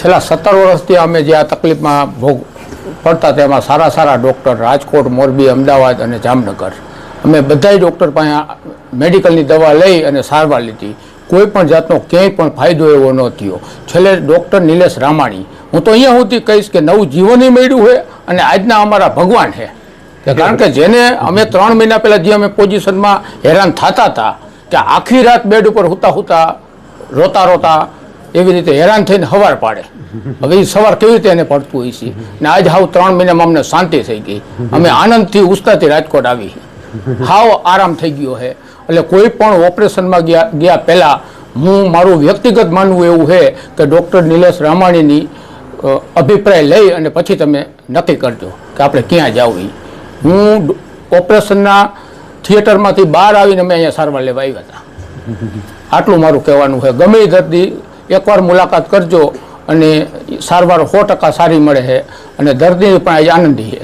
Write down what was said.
છેલ્લા 17 વર્ષથી અમે જે આ તકલીફમાં ભોગ પડતા તેમાં સારા સારા ડૉક્ટર રાજકોટ, મોરબી, અમદાવાદ અને જામનગર અમે બધાય ડૉક્ટર પાસે મેડિકલની દવા લઈ અને સારવાર લીધી. કોઈ પણ જાતનો ક્યાંય પણ ફાયદો એવો ન થયો. છેલ્લે ડૉક્ટર નિલેશ રામાણી, હું તો અહીંયા સુધી કહીશ કે નવું જીવન મળ્યું છે અને આજના અમારા ભગવાન છે. કારણ કે જેને અમે 3 મહિના પહેલાં જે અમે પોઝિશનમાં હેરાન થતા હતા કે આખી રાત બેડ ઉપર હુતા રોતા એવી રીતે હેરાન થઈને સવાર પાડે. હવે એ સવાર કેવી રીતે એને પડતું હોય છે ને આજ હાવ 3 મહિનામાં અમને શાંતિ થઈ ગઈ. અમે આનંદથી ઉસ્તાથી રાજકોટ આવી, હાવ આરામ થઈ ગયો છે. એટલે કોઈ પણ ઓપરેશનમાં ગયા પહેલાં હું મારું વ્યક્તિગત માનવું એવું છે કે ડૉક્ટર નિલેશ રામાણીની અભિપ્રાય લઈ અને પછી તમે નક્કી કરજો કે આપણે ક્યાં જવું. હું ઓપરેશનના થિયેટરમાંથી બહાર આવીને અમે અહીંયા સારવાર લેવા આવ્યા હતા. આટલું મારું કહેવાનું છે. ગમે એ દર્દી એકવાર મુલાકાત કરજો અને સારવાર 100% સારી મળે છે અને દર્દી પણ આજે આનંદી છે.